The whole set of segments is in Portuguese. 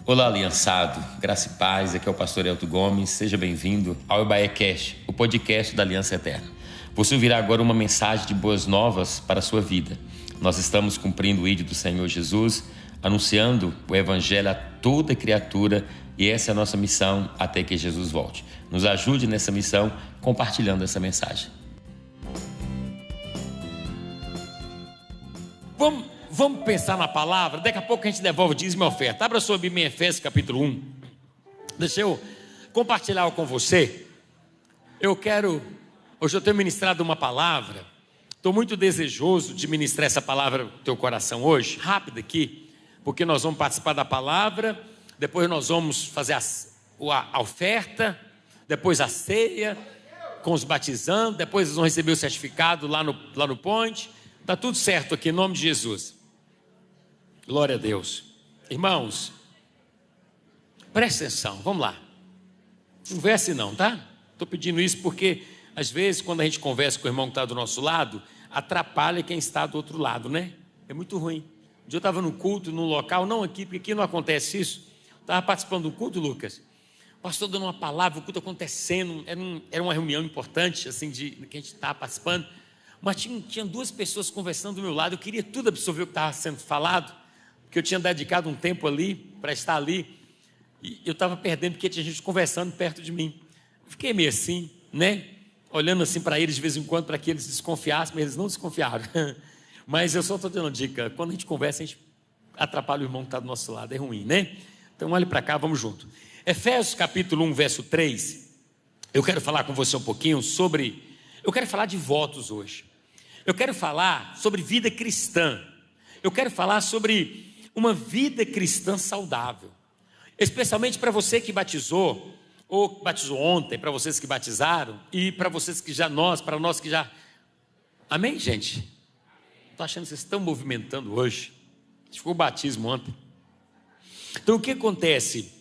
Olá, aliançado, graça e paz, aqui é o pastor Elton Gomes, seja bem-vindo ao EBAEcast, o podcast da Aliança Eterna. Você ouvirá agora uma mensagem de boas novas para a sua vida. Nós estamos cumprindo o ídolo do Senhor Jesus, anunciando o Evangelho a toda criatura, e essa é a nossa missão até que Jesus volte. Nos ajude nessa missão compartilhando essa mensagem. Vamos pensar na palavra, daqui a pouco a gente devolve o dízimo e oferta. Abra sua Bíblia em Efésios capítulo 1. Deixa eu compartilhar com você. Hoje eu tenho ministrado uma palavra. Estou muito desejoso de ministrar essa palavra no teu coração hoje. Rápido aqui, porque nós vamos participar da palavra. Depois nós vamos fazer a oferta. Depois a ceia com os batizandos. Depois eles vão receber o certificado lá no ponte. Está tudo certo aqui, em nome de Jesus. Glória a Deus. Irmãos, presta atenção, vamos lá. Não converse não, tá? Estou pedindo isso porque, às vezes, quando a gente conversa com o irmão que está do nosso lado, atrapalha quem está do outro lado, né? É muito ruim. Um dia eu estava no culto, num local, não aqui, porque aqui não acontece isso. Estava participando do culto, Lucas. O pastor dando uma palavra, o culto acontecendo, era uma reunião importante, assim, de que a gente estava participando. Mas tinha duas pessoas conversando do meu lado. Eu queria tudo absorver o que estava sendo falado, porque eu tinha dedicado um tempo ali para estar ali, e eu estava perdendo porque tinha gente conversando perto de mim. Eu fiquei meio assim, né? Olhando assim para eles de vez em quando, para que eles desconfiassem, mas eles não desconfiaram. Mas eu só estou dando uma dica: quando a gente conversa, a gente atrapalha o irmão que está do nosso lado, é ruim, né? Então olhe para cá, vamos junto. Efésios capítulo 1, verso 3. Eu quero falar com você um pouquinho eu quero falar de votos hoje. Eu quero falar sobre vida cristã. Eu quero falar sobre uma vida cristã saudável. Especialmente para você que batizou, ou batizou ontem, para vocês que batizaram, e para vocês que para nós que já... Amém, gente? Estou achando que vocês estão movimentando hoje. Acho que foi o batismo ontem. Então o que acontece?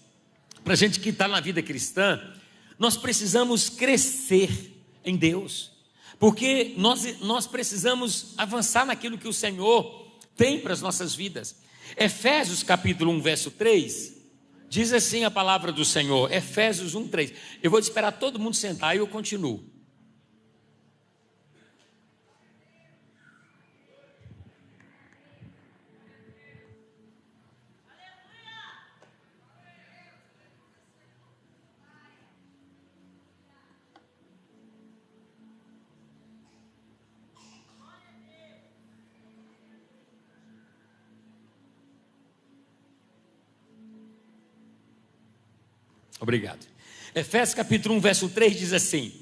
Para a gente que está na vida cristã, nós precisamos crescer em Deus. Porque nós precisamos avançar naquilo que o Senhor tem para as nossas vidas. Efésios capítulo 1, verso 3, diz assim a palavra do Senhor. Efésios 1, 3. Eu vou esperar todo mundo sentar e eu continuo. Obrigado. Efésios capítulo 1, verso 3 diz assim: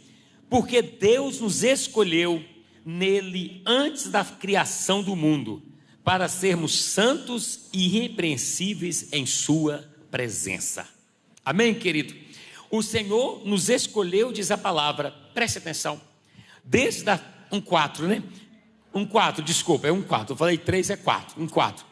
porque Deus nos escolheu nele antes da criação do mundo, para sermos santos e irrepreensíveis em sua presença. Amém, querido? O Senhor nos escolheu, diz a palavra, preste atenção, desde 1,4, né? 1,4, desculpa, é 1,4, eu falei 3, é 4, 1,4.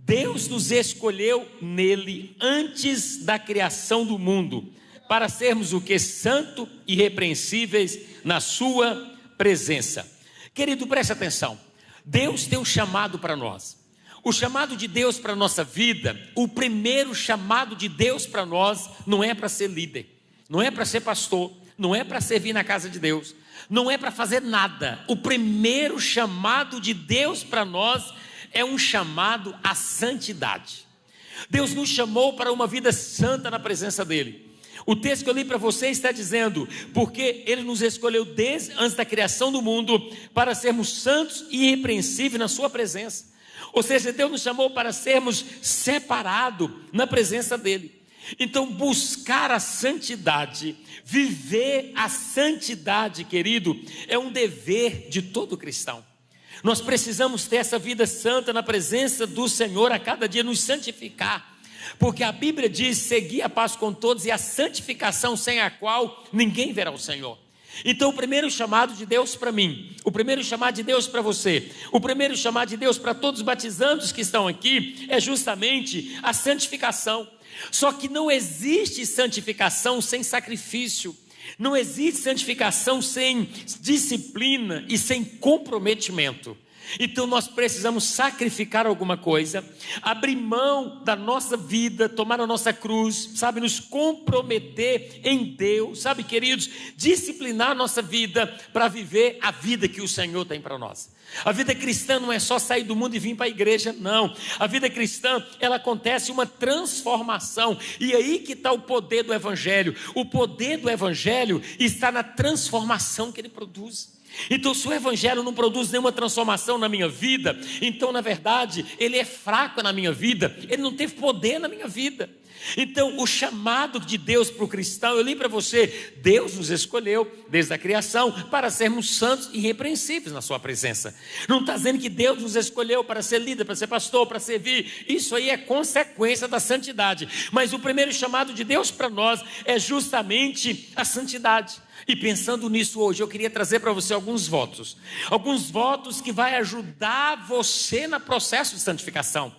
Deus nos escolheu nele antes da criação do mundo, para sermos o que? Santo e irrepreensíveis na sua presença. Querido, preste atenção. Deus tem um chamado para nós. O chamado de Deus para a nossa vida, o primeiro chamado de Deus para nós, não é para ser líder, não é para ser pastor, não é para servir na casa de Deus, não é para fazer nada. O primeiro chamado de Deus para nós é um chamado à santidade. Deus nos chamou para uma vida santa na presença dEle. O texto que eu li para você está dizendo: porque Ele nos escolheu desde antes da criação do mundo, para sermos santos e irrepreensíveis na sua presença. Ou seja, Deus nos chamou para sermos separados na presença dEle. Então buscar a santidade, viver a santidade, querido, é um dever de todo cristão. Nós precisamos ter essa vida santa na presença do Senhor, a cada dia nos santificar, porque a Bíblia diz: seguir a paz com todos e a santificação, sem a qual ninguém verá o Senhor. Então o primeiro chamado de Deus para mim, o primeiro chamado de Deus para você, o primeiro chamado de Deus para todos os batizandos que estão aqui, é justamente a santificação. Só que não existe santificação sem sacrifício. Não existe santificação sem disciplina e sem comprometimento. Então nós precisamos sacrificar alguma coisa, abrir mão da nossa vida, tomar a nossa cruz, sabe, nos comprometer em Deus, sabe, queridos, disciplinar a nossa vida para viver a vida que o Senhor tem para nós. A vida cristã não é só sair do mundo e vir para a igreja, não. A vida cristã, ela acontece uma transformação, e aí que está o poder do Evangelho. O poder do Evangelho está na transformação que ele produz. Então, se o Evangelho não produz nenhuma transformação na minha vida, então na verdade ele é fraco na minha vida, ele não teve poder na minha vida. Então o chamado de Deus para o cristão, eu li para você, Deus nos escolheu desde a criação para sermos santos e irrepreensíveis na sua presença. Não está dizendo que Deus nos escolheu para ser líder, para ser pastor, para servir. Isso aí é consequência da santidade, mas o primeiro chamado de Deus para nós é justamente a santidade. E pensando nisso hoje, eu queria trazer para você alguns votos que vai ajudar você no processo de santificação.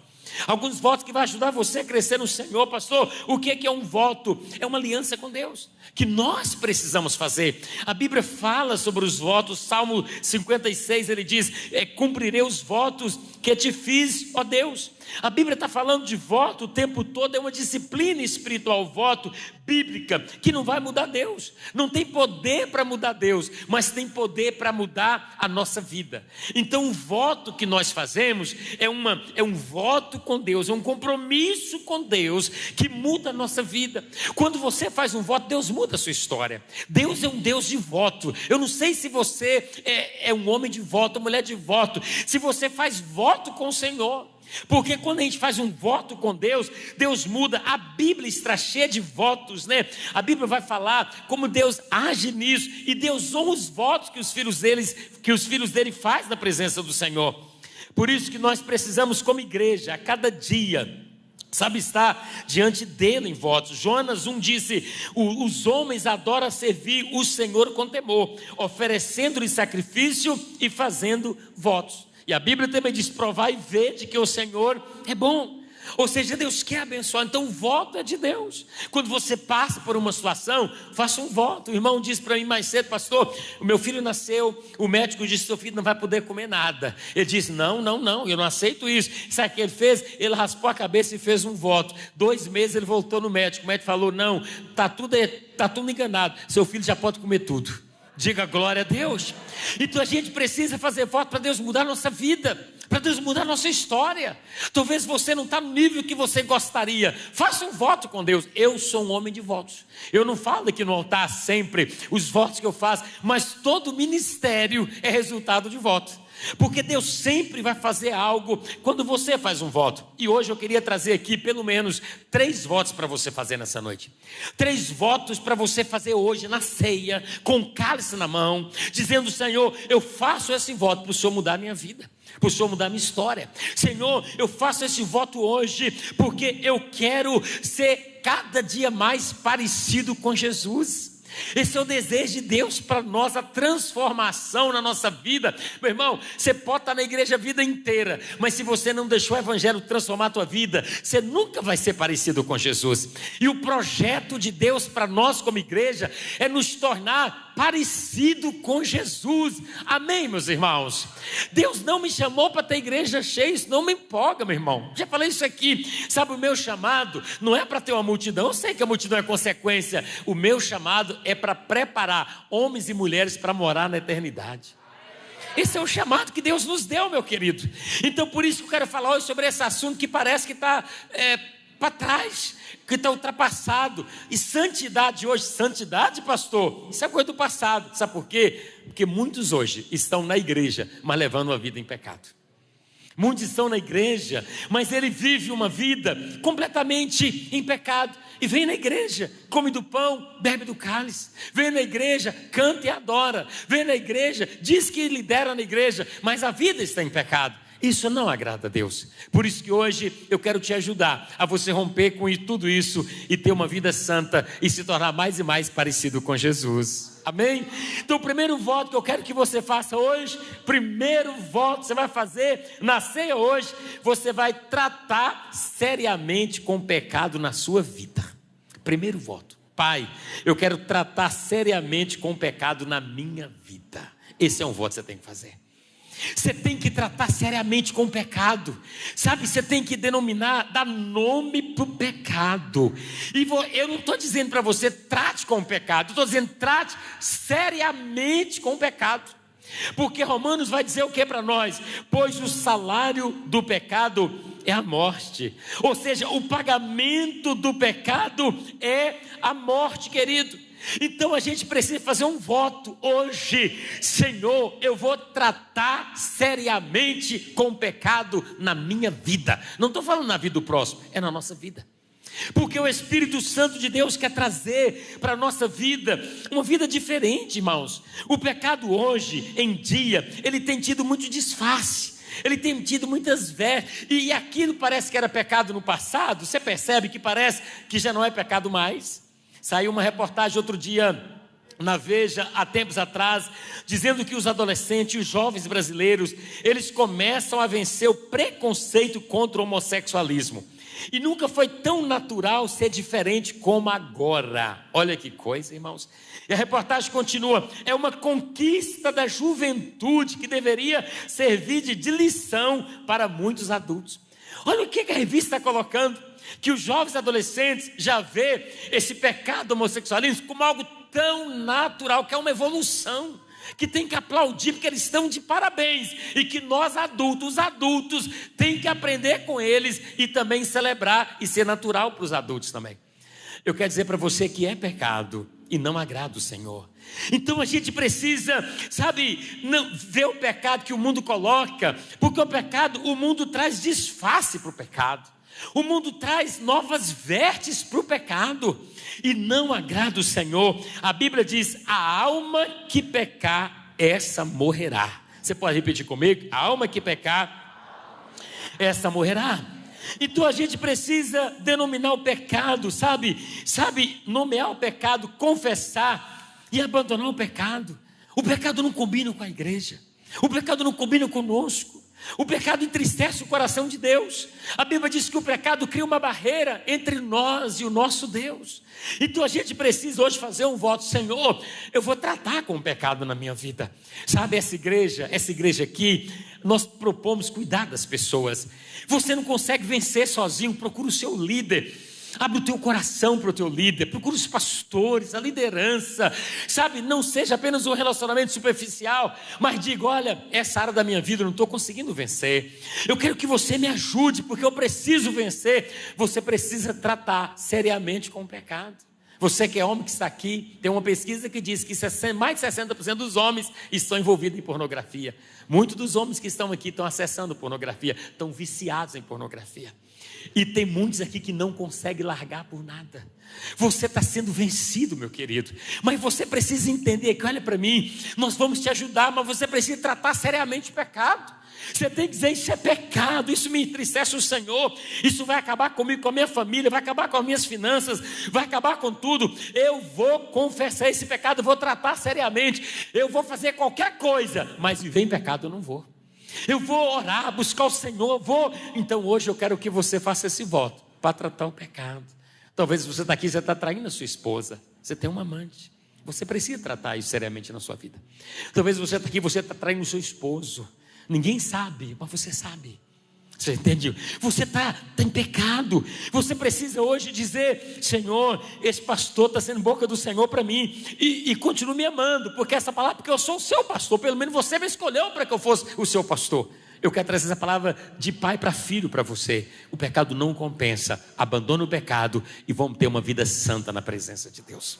Alguns votos que vai ajudar você a crescer no Senhor. Pastor, o que é um voto? É uma aliança com Deus, que nós precisamos fazer. A Bíblia fala sobre os votos. Salmo 56, ele diz, cumprirei os votos que te fiz, ó Deus. A Bíblia está falando de voto o tempo todo, é uma disciplina espiritual, voto bíblica, que não vai mudar Deus, não tem poder para mudar Deus, mas tem poder para mudar a nossa vida. Então o voto que nós fazemos é um voto com Deus, é um compromisso com Deus que muda a nossa vida. Quando você faz um voto, Deus muda a sua história. Deus é um Deus de voto. Eu não sei se você é um homem de voto, mulher de voto, se você faz voto com o Senhor. Porque quando a gente faz um voto com Deus, Deus muda. A Bíblia está cheia de votos, né? A Bíblia vai falar como Deus age nisso, e Deus honra os votos que os filhos dele fazem na presença do Senhor. Por isso que nós precisamos, como igreja, a cada dia, sabe, estar diante dele em votos. Jonas 1 disse, os homens adoram servir o Senhor com temor, oferecendo-lhe sacrifício e fazendo votos. E a Bíblia também diz, provai e vede que o Senhor é bom. Ou seja, Deus quer abençoar, então o voto é de Deus. Quando você passa por uma situação, faça um voto. O irmão disse para mim mais cedo, pastor, o meu filho nasceu, o médico disse, seu filho não vai poder comer nada. Ele disse, não, eu não aceito isso. Sabe o que ele fez? Ele raspou a cabeça e fez um voto. 2 meses ele voltou no médico, o médico falou, não, está tudo enganado, seu filho já pode comer tudo. Diga glória a Deus. Então a gente precisa fazer voto para Deus mudar a nossa vida, para Deus mudar a nossa história. Talvez você não está no nível que você gostaria, faça um voto com Deus. Eu sou um homem de votos. Eu não falo aqui no altar sempre os votos que eu faço, mas todo ministério é resultado de voto. Porque Deus sempre vai fazer algo quando você faz um voto. E hoje eu queria trazer aqui pelo menos 3 votos para você fazer nessa noite. 3 votos para você fazer hoje na ceia, com o cálice na mão, dizendo, Senhor, eu faço esse voto para o Senhor mudar a minha vida, para o Senhor mudar a minha história. Senhor, eu faço esse voto hoje porque eu quero ser cada dia mais parecido com Jesus. Esse é o desejo de Deus para nós, a transformação na nossa vida. Meu irmão, você pode estar na igreja a vida inteira, mas se você não deixou o Evangelho transformar a tua vida, você nunca vai ser parecido com Jesus. E o projeto de Deus para nós como igreja é nos tornar parecido com Jesus. Amém, meus irmãos? Deus não me chamou para ter igreja cheia, isso não me empolga, meu irmão. Já falei isso aqui. Sabe, o meu chamado não é para ter uma multidão. Eu sei que a multidão é consequência. O meu chamado é para preparar homens e mulheres para morar na eternidade. Esse é o chamado que Deus nos deu, meu querido. Então por isso que eu quero falar hoje sobre esse assunto que parece que está para trás, que está ultrapassado. E santidade hoje, santidade, pastor, isso é coisa do passado. Sabe por quê? Porque muitos hoje estão na igreja, mas levando uma vida em pecado. Muitos estão na igreja, mas ele vive uma vida completamente em pecado. E vem na igreja, come do pão, bebe do cálice. Vem na igreja, canta e adora. Vem na igreja, diz que lidera na igreja, mas a vida está em pecado. Isso não agrada a Deus. Por isso que hoje eu quero te ajudar a você romper com tudo isso e ter uma vida santa e se tornar mais e mais parecido com Jesus. Amém? Então o primeiro voto que eu quero que você faça hoje, primeiro voto que você vai fazer na ceia hoje, você vai tratar seriamente com o pecado na sua vida. Primeiro voto. Pai, eu quero tratar seriamente com o pecado na minha vida. Esse é um voto que você tem que fazer. Você tem que tratar seriamente com o pecado, sabe? Você tem que denominar, dar nome para o pecado. E eu não estou dizendo para você trate com o pecado, estou dizendo trate seriamente com o pecado. Porque Romanos vai dizer o que para nós? Pois o salário do pecado é a morte. Ou seja, o pagamento do pecado é a morte, querido. Então a gente precisa fazer um voto hoje: Senhor, eu vou tratar seriamente com o pecado na minha vida. Não estou falando na vida do próximo, é na nossa vida. Porque o Espírito Santo de Deus quer trazer para a nossa vida uma vida diferente, irmãos. O pecado hoje em dia, ele tem tido muito disfarce, ele tem tido muitas vestes, e aquilo parece que era pecado no passado. Você percebe que parece que já não é pecado mais. Saiu uma reportagem outro dia na Veja, há tempos atrás, dizendo que os adolescentes, os jovens brasileiros, eles começam a vencer o preconceito contra o homossexualismo. E nunca foi tão natural ser diferente como agora. Olha que coisa, irmãos. E a reportagem continua: é uma conquista da juventude que deveria servir de lição para muitos adultos. Olha o que a revista está colocando: que os jovens adolescentes já vê esse pecado homossexualismo como algo tão natural, que é uma evolução, que tem que aplaudir, porque eles estão de parabéns, e que nós adultos, os adultos, tem que aprender com eles e também celebrar e ser natural para os adultos também. Eu quero dizer para você que é pecado e não agrada o Senhor. Então a gente precisa, sabe, não ver o pecado que o mundo coloca, porque o pecado, o mundo traz disfarce para o pecado. O mundo traz novas vestes para o pecado e não agrada o Senhor. A Bíblia diz: a alma que pecar, essa morrerá. Você pode repetir comigo? A alma que pecar, essa morrerá. Então a gente precisa denominar o pecado, sabe, nomear o pecado, confessar e abandonar o pecado. O pecado não combina com a igreja, o pecado não combina conosco. O pecado entristece o coração de Deus. A Bíblia diz que o pecado cria uma barreira entre nós e o nosso Deus. Então a gente precisa hoje fazer um voto: Senhor, eu vou tratar com o pecado na minha vida. Sabe, essa igreja aqui, nós propomos cuidar das pessoas. Você não consegue vencer sozinho, procura o seu líder. Abre o teu coração para o teu líder, procura os pastores, a liderança, sabe, não seja apenas um relacionamento superficial, mas diga: olha, essa área da minha vida eu não estou conseguindo vencer, eu quero que você me ajude, porque eu preciso vencer. Você precisa tratar seriamente com o pecado. Você que é homem que está aqui, tem uma pesquisa que diz que mais de 60% dos homens estão envolvidos em pornografia. Muitos dos homens que estão aqui estão acessando pornografia, estão viciados em pornografia. E tem muitos aqui que não conseguem largar por nada. Você está sendo vencido, meu querido, mas você precisa entender que, olha para mim, nós vamos te ajudar, mas você precisa tratar seriamente o pecado. Você tem que dizer: isso é pecado, isso me entristece o Senhor, isso vai acabar comigo, com a minha família, vai acabar com as minhas finanças, vai acabar com tudo. Eu vou confessar esse pecado, eu vou tratar seriamente, eu vou fazer qualquer coisa, mas viver em pecado eu não vou. Eu vou orar, buscar o Senhor, vou. Então hoje eu quero que você faça esse voto para tratar o pecado. Talvez você está aqui, você está traindo a sua esposa, você tem uma amante, você precisa tratar isso seriamente na sua vida. Talvez você está aqui, você está traindo o seu esposo, ninguém sabe, mas você sabe. Você entende? Você está em pecado. Você precisa hoje dizer: Senhor, esse pastor está sendo boca do Senhor para mim, e continue me amando, porque essa palavra, porque eu sou o seu pastor, pelo menos você me escolheu para que eu fosse o seu pastor. Eu quero trazer essa palavra de pai para filho para você. O pecado não compensa. Abandone o pecado e vamos ter uma vida santa na presença de Deus.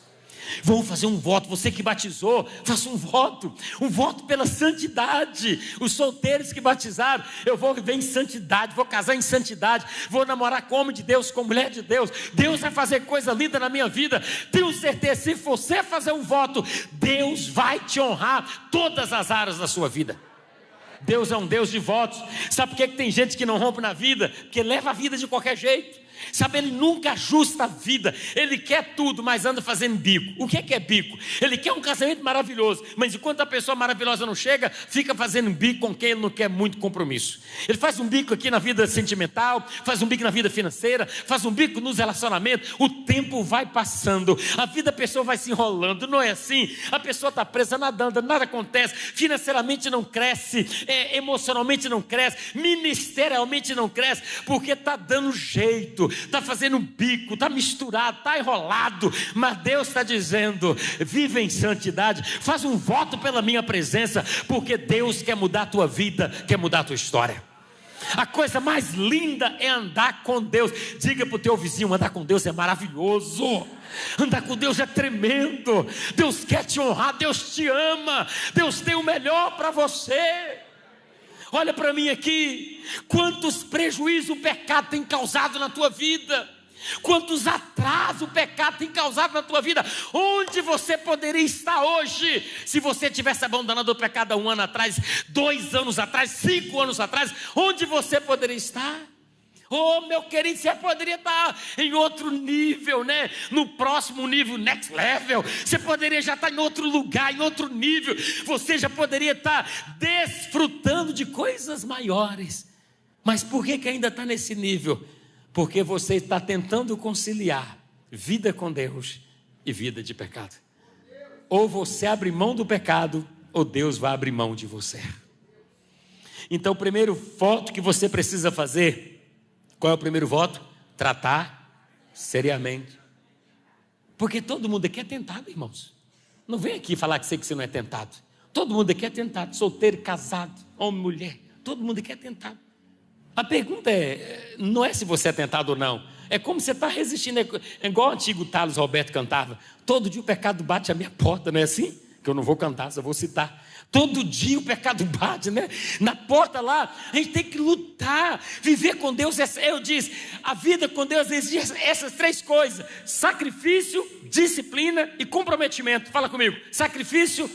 Vamos fazer um voto. Você que batizou, faça um voto pela santidade. Os solteiros que batizaram: eu vou viver em santidade, vou casar em santidade, vou namorar com homem de Deus, com mulher de Deus. Deus vai fazer coisa linda na minha vida. Tenho certeza, se você fazer um voto, Deus vai te honrar todas as áreas da sua vida. Deus é um Deus de votos. Sabe por que tem gente que não rompe na vida? Porque leva a vida de qualquer jeito. Sabe, ele nunca ajusta a vida. Ele quer tudo, mas anda fazendo bico. O que é bico? Ele quer um casamento maravilhoso, mas enquanto a pessoa maravilhosa não chega, fica fazendo bico com quem ele não quer muito compromisso. Ele faz um bico aqui na vida sentimental, faz um bico na vida financeira, faz um bico nos relacionamentos. O tempo vai passando, a vida da pessoa vai se enrolando. Não é assim? A pessoa está presa, nadando, nada acontece, financeiramente não cresce, emocionalmente não cresce, ministerialmente não cresce, porque está dando jeito, está fazendo um bico, está misturado, está enrolado. Mas Deus está dizendo: vive em santidade, faz um voto pela minha presença, porque Deus quer mudar a tua vida, quer mudar a tua história. A coisa mais linda é andar com Deus. Diga para o teu vizinho: andar com Deus é maravilhoso, andar com Deus é tremendo. Deus quer te honrar, Deus te ama, Deus tem o melhor para você. Olha para mim aqui, quantos prejuízos o pecado tem causado na tua vida, quantos atrasos o pecado tem causado na tua vida. Onde você poderia estar hoje, se você tivesse abandonado o pecado há 1 ano atrás, 2 anos atrás, 5 anos atrás? Onde você poderia estar? Oh, meu querido, você poderia estar em outro nível, né? No próximo nível, next level. Você poderia já estar em outro lugar, em outro nível. Você já poderia estar desfrutando de coisas maiores. Mas por que ainda está nesse nível? Porque você está tentando conciliar vida com Deus e vida de pecado. Ou você abre mão do pecado, ou Deus vai abrir mão de você. Então o primeiro voto que você precisa fazer, qual é o primeiro voto? Tratar seriamente. Porque todo mundo aqui é tentado, irmãos. Não vem aqui falar que você não é tentado. Todo mundo aqui é tentado, solteiro, casado, homem, mulher. Todo mundo aqui é tentado. A pergunta não é se você é tentado ou não. É como você está resistindo. É igual o antigo Thales Roberto cantava: todo dia o pecado bate à minha porta, não é assim? Que eu não vou cantar, só vou citar. Todo dia o pecado bate, né? Na porta lá, a gente tem que lutar. Viver com Deus, eu disse, a vida com Deus exige essas 3 coisas: sacrifício, disciplina e comprometimento. Fala comigo: sacrifício,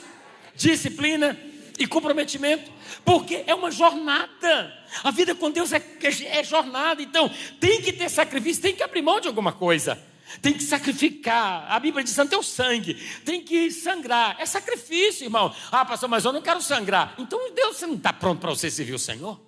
disciplina e comprometimento. Porque é uma jornada. A vida com Deus é jornada. Então tem que ter sacrifício, tem que abrir mão de alguma coisa, tem que sacrificar. A Bíblia diz: não tem o sangue, tem que sangrar. É sacrifício, irmão. Ah, pastor, mas eu não quero sangrar. Então Deus, você não está pronto para você servir o Senhor?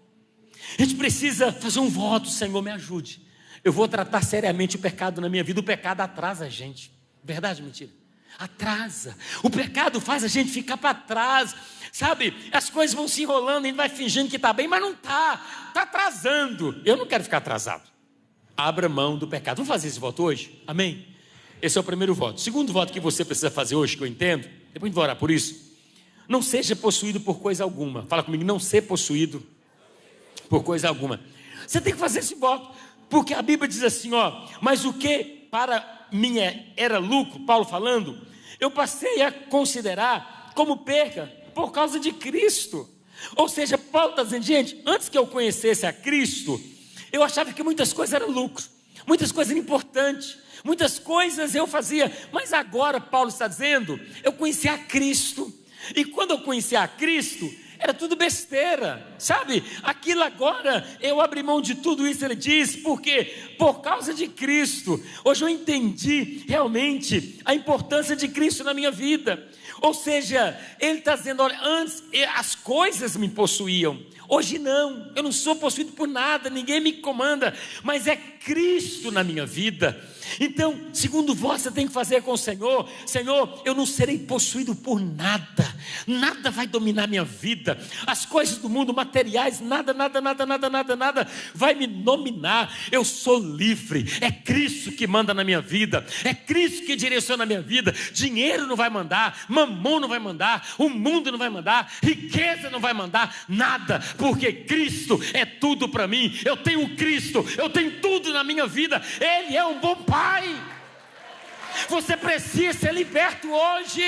A gente precisa fazer um voto: Senhor, me ajude, eu vou tratar seriamente o pecado na minha vida. O pecado atrasa a gente. Verdade ou mentira? Atrasa. O pecado faz a gente ficar para trás. Sabe, as coisas vão se enrolando, a gente vai fingindo que está bem, mas não está. Está atrasando. Eu não quero ficar atrasado. Abra mão do pecado. Vamos fazer esse voto hoje? Amém? Esse é o primeiro voto. O segundo voto que você precisa fazer hoje, que eu entendo, depois a gente vai orar por isso: não seja possuído por coisa alguma. Fala comigo: não ser possuído por coisa alguma. Você tem que fazer esse voto, porque a Bíblia diz assim, ó: mas o que para mim era lucro, Paulo falando, eu passei a considerar como perca por causa de Cristo. Ou seja, Paulo está dizendo: gente, antes que eu conhecesse a Cristo, eu achava que muitas coisas eram lucro, muitas coisas eram importantes, muitas coisas eu fazia. Mas agora Paulo está dizendo: eu conheci a Cristo. E quando eu conheci a Cristo, era tudo besteira, sabe? Aquilo agora, eu abri mão de tudo isso. Ele diz: porque por causa de Cristo, hoje eu entendi realmente a importância de Cristo na minha vida. Ou seja, ele está dizendo: olha, antes as coisas me possuíam, hoje não, eu não sou possuído por nada, ninguém me comanda, mas é Cristo na minha vida. Então, segundo voto você tem que fazer com o Senhor: Senhor, eu não serei possuído por nada, nada vai dominar minha vida, as coisas do mundo, materiais, nada vai me dominar. Eu sou livre, é Cristo que manda na minha vida, é Cristo que direciona a minha vida. Dinheiro não vai mandar, mamão não vai mandar, o mundo não vai mandar, riqueza não vai mandar, nada, porque Cristo é tudo para mim. Eu tenho Cristo, eu tenho tudo na minha vida. Ele é um bom Pai. Você precisa ser liberto hoje.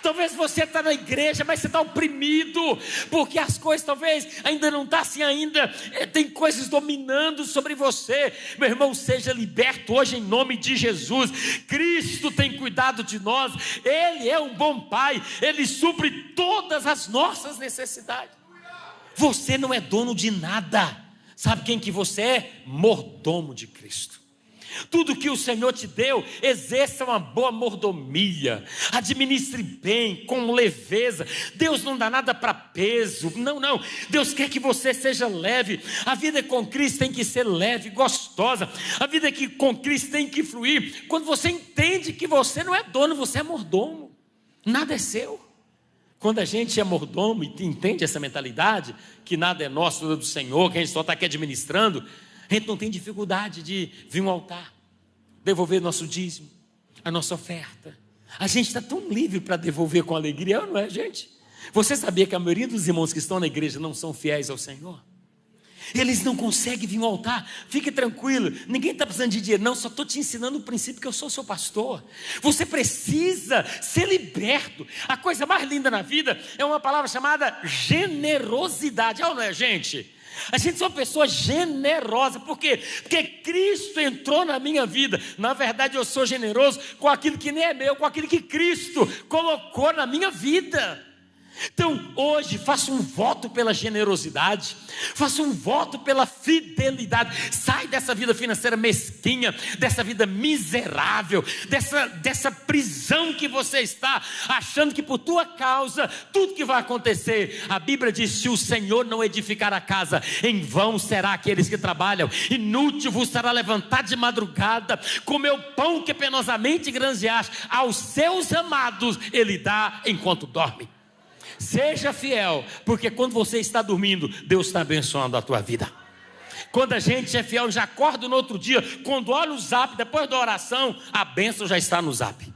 Talvez você está na igreja, mas você está oprimido, porque as coisas talvez ainda não estão assim ainda. Tem coisas dominando sobre você. Meu irmão, seja liberto hoje em nome de Jesus. Cristo tem cuidado de nós. Ele é um bom Pai. Ele supre todas as nossas necessidades. Você não é dono de nada. Sabe quem que você é? Mordomo de Cristo. Tudo que o Senhor te deu, exerça uma boa mordomia, administre bem, com leveza. Deus não dá nada para peso, não, Deus quer que você seja leve. A vida com Cristo tem que ser leve, gostosa. A vida com Cristo tem que fluir quando você entende que você não é dono, você é mordomo, nada é seu. Quando a gente é mordomo e entende essa mentalidade, que nada é nosso, tudo é do Senhor, que a gente só está aqui administrando, a gente não tem dificuldade de vir um altar, devolver nosso dízimo, a nossa oferta. A gente está tão livre para devolver com alegria, não é, gente? Você sabia que a maioria dos irmãos que estão na igreja não são fiéis ao Senhor? Eles não conseguem vir ao altar. Fique tranquilo, ninguém está precisando de dinheiro, não. Só estou te ensinando o princípio que eu sou seu pastor. Você precisa ser liberto. A coisa mais linda na vida é uma palavra chamada generosidade. É ou não é, gente? A gente é uma pessoa generosa. Por quê? Porque Cristo entrou na minha vida. Na verdade eu sou generoso com aquilo que nem é meu, com aquilo que Cristo colocou na minha vida. Então hoje faça um voto pela generosidade, faça um voto pela fidelidade. Sai dessa vida financeira mesquinha, dessa vida miserável, dessa prisão que você está, achando que por tua causa tudo que vai acontecer. A Bíblia diz: se o Senhor não edificar a casa, em vão será aqueles que trabalham, inútil vos será levantar de madrugada, comer o pão que penosamente granjeaste, aos seus amados Ele dá enquanto dorme. Seja fiel, porque quando você está dormindo, Deus está abençoando a tua vida. Quando a gente é fiel, já acorda no outro dia, quando olha o zap, depois da oração, a bênção já está no zap.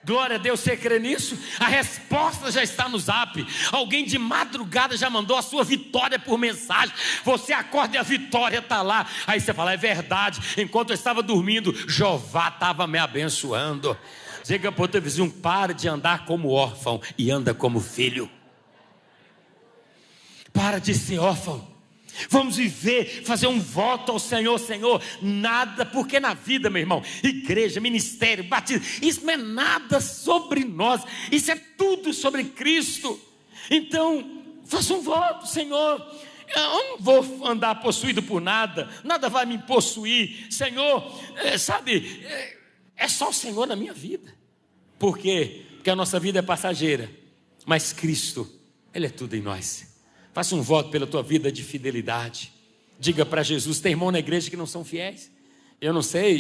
Glória a Deus, você crê nisso? A resposta já está no zap. Alguém de madrugada já mandou a sua vitória por mensagem. Você acorda e a vitória está lá. Aí você fala: é verdade, enquanto eu estava dormindo, Jeová estava me abençoando. Diga para o teu vizinho: para de andar como órfão e anda como filho. Para de ser órfão. Vamos viver, fazer um voto ao Senhor. Senhor, nada, porque na vida, meu irmão, igreja, ministério, batismo, isso não é nada sobre nós, isso é tudo sobre Cristo. Então, faça um voto: Senhor, eu não vou andar possuído por nada, nada vai me possuir. Senhor, é só o Senhor na minha vida. Por quê? Porque a nossa vida é passageira, mas Cristo, Ele é tudo em nós. Faça um voto pela tua vida de fidelidade. Diga para Jesus: tem irmão na igreja que não são fiéis? Eu não sei,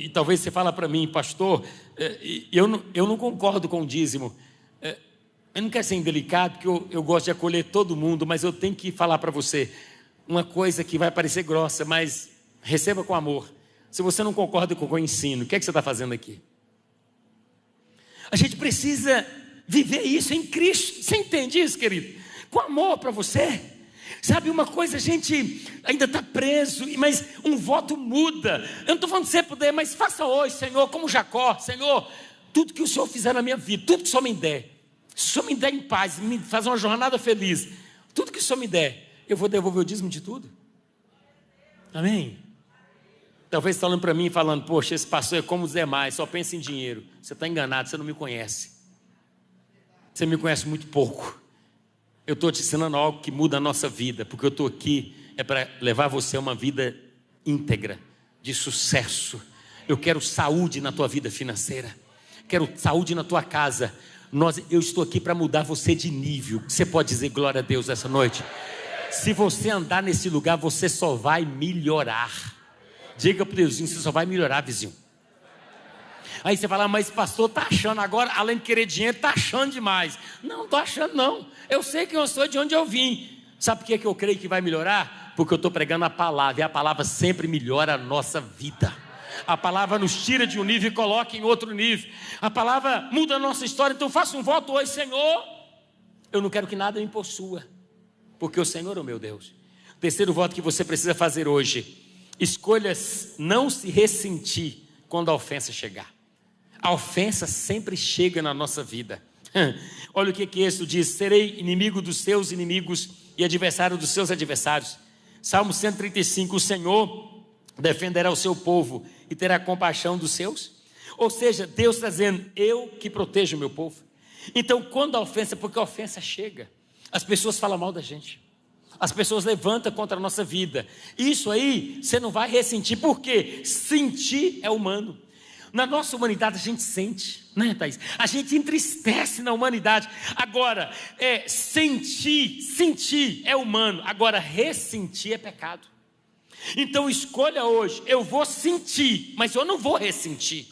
e talvez você fale para mim: pastor, eu não concordo com o dízimo. Eu não quero ser indelicado, porque eu gosto de acolher todo mundo, mas eu tenho que falar para você uma coisa que vai parecer grossa, mas receba com amor. Se você não concorda com o que eu ensino, o que é que você está fazendo aqui? A gente precisa viver isso em Cristo. Você entende isso, querido? Com amor para você. Sabe uma coisa, a gente ainda está preso, mas um voto muda. Eu não estou falando de você poder, mas faça hoje, Senhor, como Jacó: Senhor, tudo que o Senhor fizer na minha vida, tudo que o Senhor me der, se o Senhor me der em paz, me fazer uma jornada feliz, tudo que o Senhor me der, eu vou devolver o dízimo de tudo. Amém? Talvez você está olhando para mim e falando: poxa, esse pastor é como os demais, só pensa em dinheiro. Você está enganado, você não me conhece. Você me conhece muito pouco. Eu estou te ensinando algo que muda a nossa vida, porque eu estou aqui para levar você a uma vida íntegra, de sucesso. Eu quero saúde na tua vida financeira, quero saúde na tua casa. Eu estou aqui para mudar você de nível. Você pode dizer glória a Deus essa noite? Se você andar nesse lugar, você só vai melhorar. Diga para o vizinho: você só vai melhorar, vizinho. Aí você fala: mas pastor, está achando agora, além de querer dinheiro, está achando demais. Não estou achando não. Eu sei quem eu sou, de onde eu vim. Sabe por que eu creio que vai melhorar? Porque eu estou pregando a palavra, e a palavra sempre melhora a nossa vida. A palavra nos tira de um nível e coloca em outro nível. A palavra muda a nossa história. Então faça um voto hoje: Senhor, eu não quero que nada me possua, porque o Senhor é o meu Deus. O terceiro voto que você precisa fazer hoje: escolha não se ressentir quando a ofensa chegar. A ofensa sempre chega na nossa vida. Olha o que Êxodo diz: serei inimigo dos seus inimigos e adversário dos seus adversários. Salmo 135: o Senhor defenderá o seu povo e terá compaixão dos seus. Ou seja, Deus está dizendo: eu que protejo o meu povo. Então quando a ofensa, porque a ofensa chega, as pessoas falam mal da gente. as pessoas levantam contra a nossa vida. Isso aí você não vai ressentir, porque sentir é humano. Na nossa humanidade a gente sente, né, Thaís? A gente entristece na humanidade. Agora, sentir é humano. Agora, ressentir é pecado. Então escolha hoje: eu vou sentir, mas eu não vou ressentir.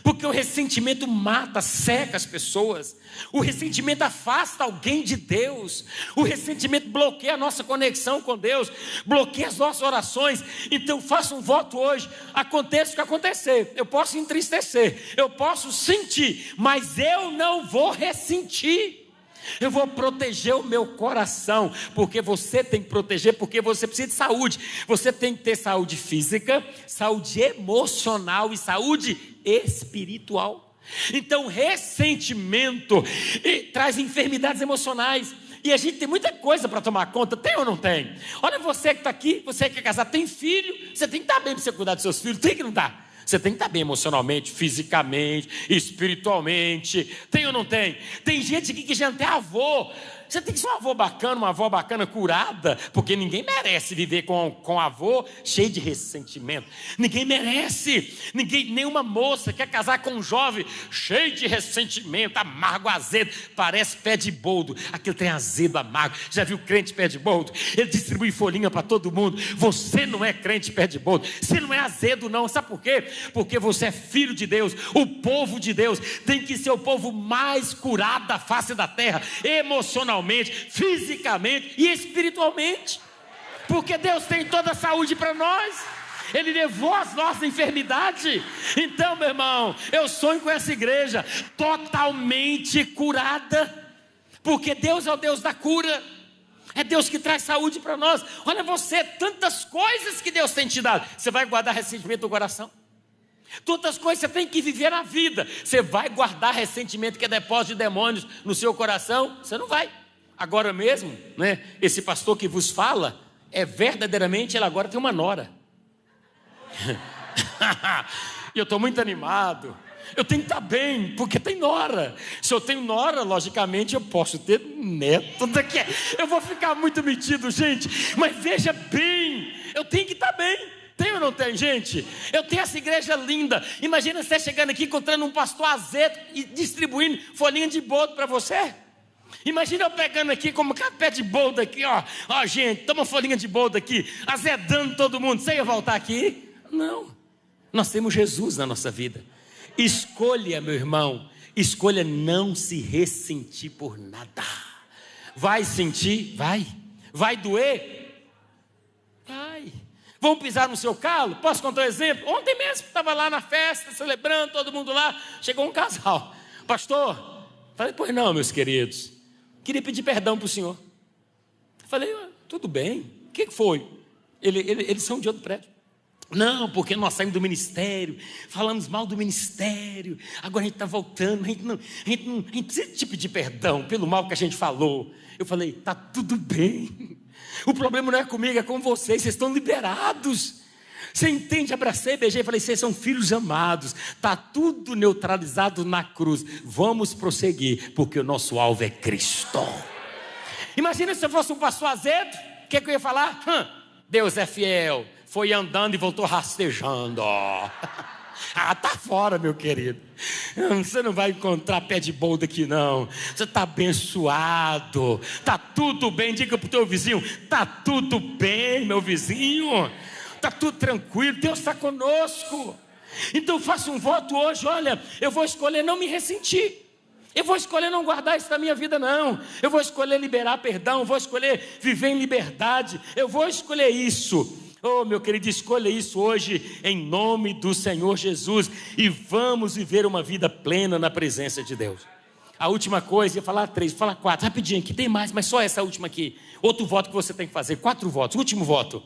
Porque o ressentimento mata, seca as pessoas. O ressentimento afasta alguém de Deus. O ressentimento bloqueia a nossa conexão com Deus, bloqueia as nossas orações. Então faça um voto hoje. Aconteça o que acontecer, eu posso entristecer, eu posso sentir, mas eu não vou ressentir. Eu vou proteger o meu coração, porque você tem que proteger, porque você precisa de saúde. Você tem que ter saúde física, saúde emocional e saúde espiritual. Então, ressentimento traz enfermidades emocionais. E a gente tem muita coisa para tomar conta, tem ou não tem? Olha, você que está aqui, você que é casado, tem filho, você tem que estar bem para você cuidar dos seus filhos, tem que não dar? Você tem que estar bem emocionalmente, fisicamente, espiritualmente. Tem ou não tem? Tem gente aqui que já não tem avô. Você tem que ser um avô bacana, uma avó bacana, curada, porque ninguém merece viver com avô cheio de ressentimento. Ninguém merece. Nenhuma moça quer casar com um jovem cheio de ressentimento, amargo, azedo, parece pé de boldo. Aquele trem azedo, amargo. Já viu crente pé de boldo? Ele distribui folhinha para todo mundo. Você não é crente pé de boldo. Você não é azedo não. Sabe por quê? Porque você é filho de Deus. O povo de Deus tem que ser o povo mais curado da face da terra, emocionalmente, fisicamente e espiritualmente, porque Deus tem toda a saúde para nós. Ele levou as nossas enfermidades. Então, meu irmão, eu sonho com essa igreja totalmente curada, porque Deus é o Deus da cura. É Deus que traz saúde para nós. Olha você, tantas coisas que Deus tem te dado. Você vai guardar ressentimento no coração? Tantas coisas você tem que viver na vida. Você vai guardar ressentimento, que é depósito de demônios, no seu coração? Você não vai. Agora mesmo, né, esse pastor que vos fala, verdadeiramente, ele agora tem uma nora. E eu estou muito animado. Eu tenho que estar bem, porque tem nora. Se eu tenho nora, logicamente eu posso ter neto daqui. Eu vou ficar muito metido, gente. Mas veja bem, eu tenho que estar bem. Tem ou não tem, gente? Eu tenho essa igreja linda. Imagina você chegando aqui, encontrando um pastor azedo e distribuindo folhinha de boldo para você. Imagina eu pegando aqui como pé de boldo aqui, ó, gente, toma folhinha de boldo aqui, azedando todo mundo. Você ia voltar aqui? Não. Nós temos Jesus na nossa vida. Escolha, meu irmão, escolha não se ressentir por nada. Vai sentir? Vai doer? Vai. Vão pisar no seu calo? Posso contar um exemplo? Ontem mesmo, estava lá na festa, celebrando, todo mundo lá. Chegou um casal. Pastor, falei, pois não, meus queridos, queria pedir perdão para o senhor. Falei, tudo bem, o que foi? Eles são de outro prédio. Não, porque nós saímos do ministério, falamos mal do ministério, agora a gente está voltando, a gente precisa te pedir perdão pelo mal que a gente falou. Eu falei, está tudo bem, o problema não é comigo, é com vocês estão liberados. Você entende? Abracei, beijei e falei, vocês são filhos amados, está tudo neutralizado na cruz, vamos prosseguir, porque o nosso alvo é Cristo. Imagina se eu fosse um pastor azedo, o que eu ia falar? Deus é fiel, foi andando e voltou rastejando. Tá fora, meu querido. Você não vai encontrar pé de boldo aqui não. Você está abençoado, está tudo bem. Diga para o teu vizinho, está tudo bem, meu vizinho. Está tudo tranquilo, Deus está conosco. Então faça um voto hoje. Olha, eu vou escolher não me ressentir. Eu vou escolher não guardar isso na minha vida não. Eu vou escolher liberar perdão. Eu vou escolher viver em liberdade. Eu vou escolher isso. Oh, meu querido, escolha isso hoje em nome do Senhor Jesus. E vamos viver uma vida plena na presença de Deus. A última coisa, ia falar 3, vou falar 4, rapidinho aqui, tem mais, mas só essa última aqui. Outro voto que você tem que fazer, 4 votos, último voto.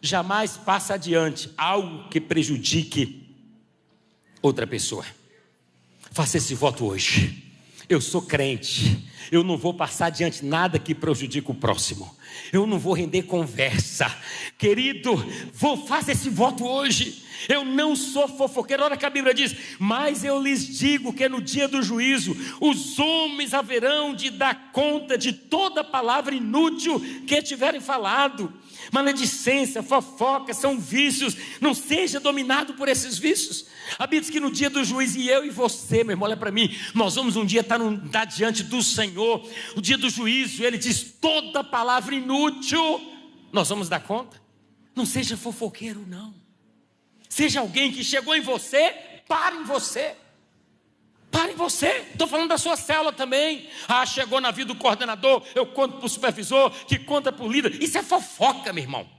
Jamais passe adiante algo que prejudique outra pessoa. Faça esse voto hoje. Eu sou crente, eu não vou passar adiante nada que prejudique o próximo. Eu não vou render conversa. Querido, faça esse voto hoje. Eu não sou fofoqueiro. Olha que a Bíblia diz: mas eu lhes digo que no dia do juízo os homens haverão de dar conta de toda palavra inútil que tiverem falado. Maledicência, fofoca são vícios. Não seja dominado por esses vícios. A Bíblia diz que no dia do juízo, e eu e você, meu irmão, olha para mim, nós vamos um dia estar diante do Senhor. O dia do juízo, Ele diz: toda palavra inútil nós vamos dar conta. Não seja fofoqueiro, não. Seja alguém que chegou em você, pare em você. Pare em você. Estou falando da sua célula também. Chegou na vida do coordenador, eu conto para o supervisor, que conta para o líder. Isso é fofoca, meu irmão.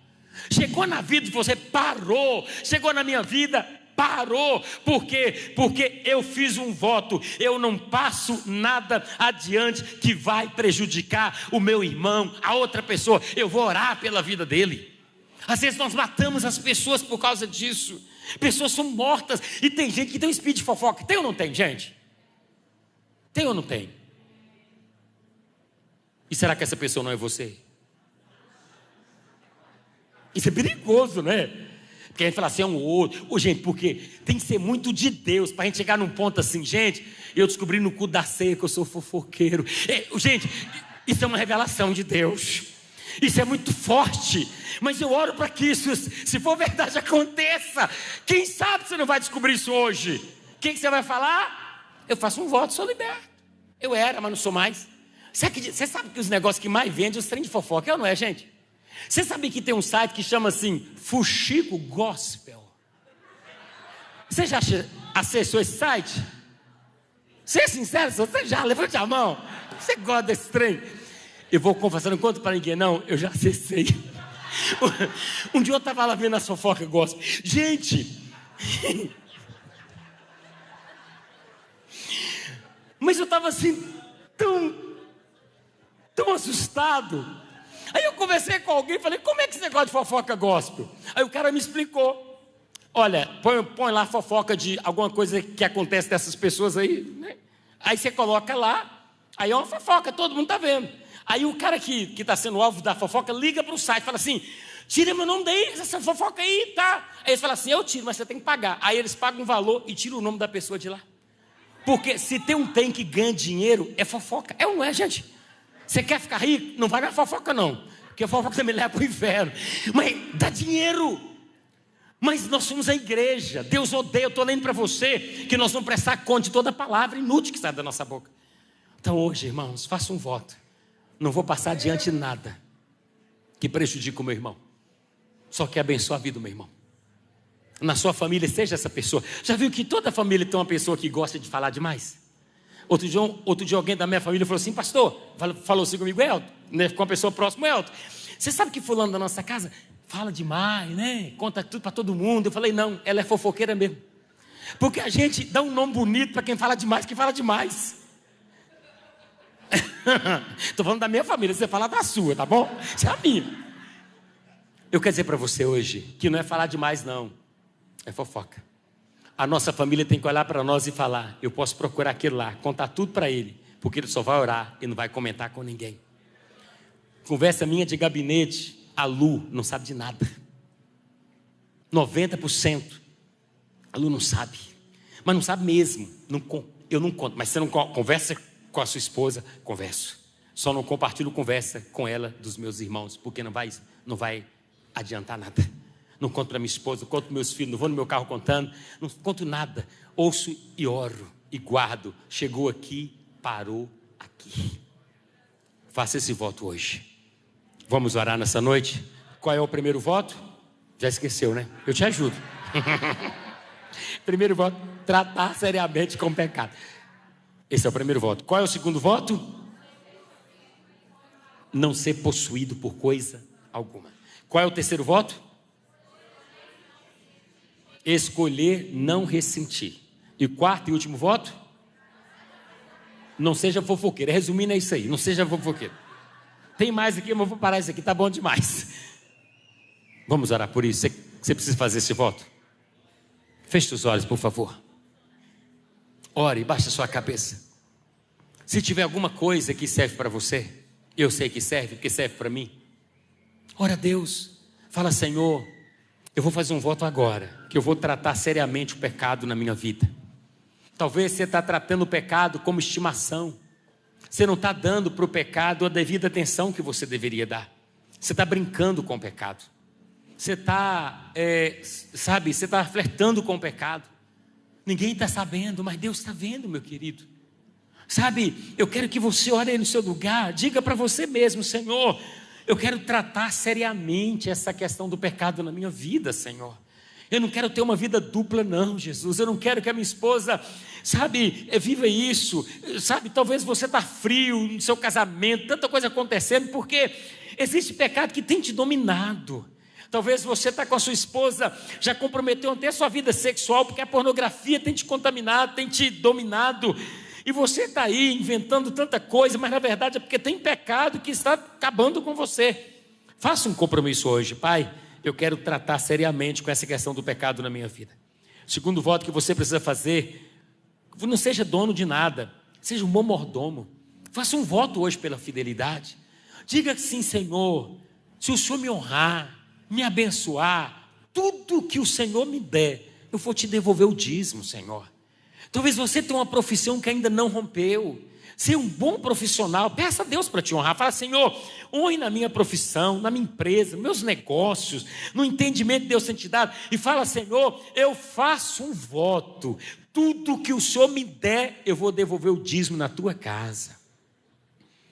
Chegou na vida de você, parou. Chegou na minha vida, parou. Por quê? Porque eu fiz um voto. Eu não passo nada adiante que vai prejudicar o meu irmão, a outra pessoa. Eu vou orar pela vida dele. Às vezes nós matamos as pessoas por causa disso. Pessoas são mortas. E tem gente que tem um espírito de fofoca. Tem ou não tem, gente? Tem ou não tem? E será que essa pessoa não é você? Isso é perigoso, né? Porque a gente fala assim, é um outro. Gente, porque tem que ser muito de Deus para a gente chegar num ponto assim. Gente, eu descobri no cu da ceia que eu sou fofoqueiro. Gente, isso é uma revelação de Deus. Isso é muito forte. Mas eu oro para que isso, se for verdade, aconteça. Quem sabe você não vai descobrir isso hoje? O que você vai falar? Eu faço um voto, sou liberto. Eu era, mas não sou mais. Você sabe que os negócios que mais vendem os trem de fofoca, é ou não é, gente? Você sabe que tem um site que chama assim, Fuxico Gospel? Você já acessou esse site? Ser sincero, você já, levante a mão. Você gosta desse trem? Eu vou confessar, não conto para ninguém não, eu já acessei. Um dia eu estava lá vendo a fofoca gospel. Gente, mas eu estava assim, tão assustado. Aí eu conversei com alguém e falei, como é que você gosta de fofoca gospel? Aí o cara me explicou. Olha, põe lá fofoca de alguma coisa que acontece dessas pessoas aí, né? Aí você coloca lá, aí é uma fofoca, todo mundo está vendo. Aí o cara que está sendo alvo da fofoca liga para o site e fala assim, tira meu nome daí, essa fofoca aí, tá? Aí eles falam assim, eu tiro, mas você tem que pagar. Aí eles pagam um valor e tiram o nome da pessoa de lá. Porque se tem um trem que ganha dinheiro, é fofoca. É ou não é, gente? Você quer ficar rico? Não vai na fofoca não, porque a fofoca também leva para o inferno. Mas dá dinheiro. Mas nós somos a igreja. Deus odeia, eu estou lendo para você, que nós vamos prestar conta de toda palavra inútil que sai da nossa boca. Então hoje, irmãos, faça um voto. Não vou passar adiante nada que prejudique o meu irmão. Só que abençoe a vida do meu irmão. Na sua família, seja essa pessoa. Já viu que toda família tem uma pessoa que gosta de falar demais? Outro dia alguém da minha família falou assim, pastor, falou assim comigo, Elton, né, com uma pessoa próxima, Elton, você sabe que fulano da nossa casa fala demais, né? Conta tudo para todo mundo. Eu falei, não, ela é fofoqueira mesmo. Porque a gente dá um nome bonito para quem fala demais, que fala demais. Estou falando da minha família, você fala da sua, tá bom? Isso é a minha. Eu quero dizer para você hoje que não é falar demais não, é fofoca. A nossa família tem que olhar para nós e falar, eu posso procurar aquele lá, contar tudo para ele, porque ele só vai orar e não vai comentar com ninguém. Conversa minha de gabinete, a Lu não sabe de nada. 90% a Lu não sabe, mas não sabe mesmo. Eu não conto, mas você não conversa com a sua esposa, converso. Só não compartilho conversa com ela dos meus irmãos, porque não vai adiantar nada. Não conto para minha esposa, não conto para meus filhos, não vou no meu carro contando, não conto nada. Ouço e oro e guardo. Chegou aqui, parou aqui. Faça esse voto hoje. Vamos orar nessa noite? Qual é o primeiro voto? Já esqueceu, né? Eu te ajudo. Primeiro voto, tratar seriamente com o pecado. Esse é o primeiro voto. Qual é o segundo voto? Não ser possuído por coisa alguma. Qual é o terceiro voto? Escolher não ressentir. E quarto e último voto? Não seja fofoqueiro. Resumindo é isso aí, não seja fofoqueiro. Tem mais aqui, mas eu vou parar isso aqui, tá bom demais. Vamos orar por isso. Você precisa fazer esse voto? Feche os olhos, por favor. Ore, baixe a sua cabeça. Se tiver alguma coisa que serve para você, eu sei que serve, porque serve para mim. Ora a Deus, fala: Senhor, eu vou fazer um voto agora, que eu vou tratar seriamente o pecado na minha vida. Talvez você está tratando o pecado como estimação. Você não está dando para o pecado a devida atenção que você deveria dar. Você está brincando com o pecado. Você está, você está flertando com o pecado. Ninguém está sabendo, mas Deus está vendo, meu querido. Sabe, eu quero que você olhe aí no seu lugar, diga para você mesmo: Senhor, eu quero tratar seriamente essa questão do pecado na minha vida, Senhor. Eu não quero ter uma vida dupla não, Jesus. Eu não quero que a minha esposa, viva isso. Talvez você está frio no seu casamento, tanta coisa acontecendo, porque existe pecado que tem te dominado. Talvez você está com a sua esposa, já comprometeu até a sua vida sexual, porque a pornografia tem te contaminado, tem te dominado. E você está aí inventando tanta coisa, mas na verdade é porque tem pecado que está acabando com você. Faça um compromisso hoje: Pai, eu quero tratar seriamente com essa questão do pecado na minha vida. Segundo voto que você precisa fazer: não seja dono de nada, seja um bom mordomo. Faça um voto hoje pela fidelidade. Diga sim: Senhor, se o Senhor me honrar, me abençoar, tudo que o Senhor me der, eu vou te devolver o dízimo, Senhor. Talvez você tenha uma profissão que ainda não rompeu. Ser um bom profissional, peça a Deus para te honrar. Fala: Senhor, honre na minha profissão, na minha empresa, meus negócios, no entendimento que Deus tem te dado. E fala: Senhor, eu faço um voto, tudo que o Senhor me der, eu vou devolver o dízimo na tua casa.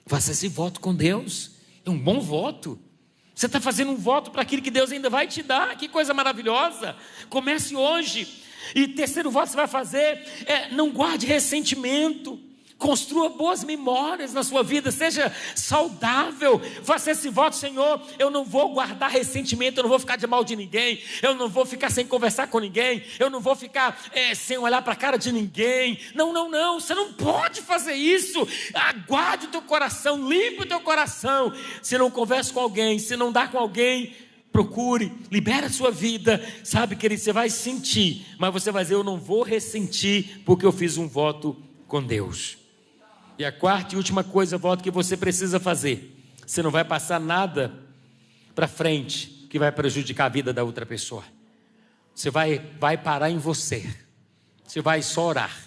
Faça esse voto com Deus, é um bom voto. Você está fazendo um voto para aquilo que Deus ainda vai te dar. Que coisa maravilhosa. Comece hoje. E terceiro voto que você vai fazer não guarde ressentimento. Construa boas memórias na sua vida, seja saudável. Faça esse voto: Senhor, eu não vou guardar ressentimento, eu não vou ficar de mal de ninguém, eu não vou ficar sem conversar com ninguém, eu não vou ficar sem olhar para a cara de ninguém. Não, você não pode fazer isso. Aguarde o teu coração, limpe o teu coração. Se não conversa com alguém, se não dá com alguém, procure, libera a sua vida. Sabe, querido, você vai sentir, mas você vai dizer: eu não vou ressentir, porque eu fiz um voto com Deus. E a quarta e última coisa, voto que você precisa fazer: você não vai passar nada para frente que vai prejudicar a vida da outra pessoa. Você vai parar em você. Você vai só orar,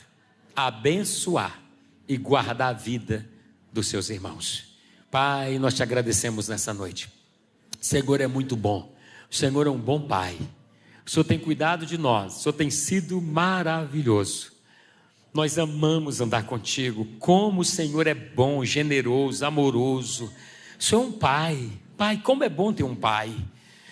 abençoar e guardar a vida dos seus irmãos. Pai, nós te agradecemos nessa noite. O Senhor é muito bom. O Senhor é um bom Pai. O Senhor tem cuidado de nós. O Senhor tem sido maravilhoso. Nós amamos andar contigo. Como o Senhor é bom, generoso, amoroso. O Senhor é um Pai. Pai, como é bom ter um Pai.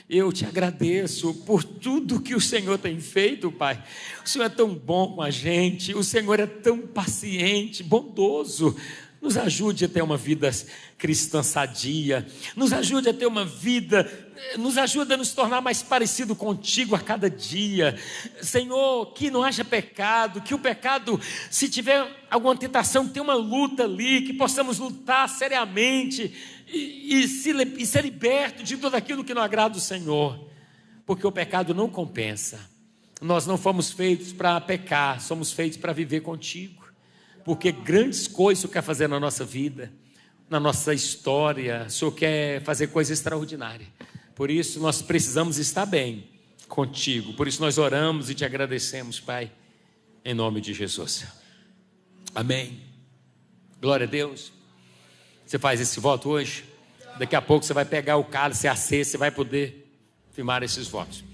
Eu te agradeço por tudo que o Senhor tem feito, Pai. O Senhor é tão bom com a gente. O Senhor é tão paciente, bondoso. Nos ajude a ter uma vida cristã sadia. Nos ajude a ter uma vida, nos ajude a nos tornar mais parecido contigo a cada dia. Senhor, que não haja pecado, que o pecado, se tiver alguma tentação, que tenha uma luta ali, que possamos lutar seriamente e ser liberto de tudo aquilo que não agrada o Senhor. Porque o pecado não compensa. Nós não fomos feitos para pecar, somos feitos para viver contigo. Porque grandes coisas o Senhor quer fazer na nossa vida, na nossa história. O Senhor quer fazer coisa extraordinária. Por isso nós precisamos estar bem contigo. Por isso nós oramos e te agradecemos, Pai, em nome de Jesus. Amém. Glória a Deus. Você faz esse voto hoje? Daqui a pouco você vai pegar o cálice, a ceia, você vai poder firmar esses votos.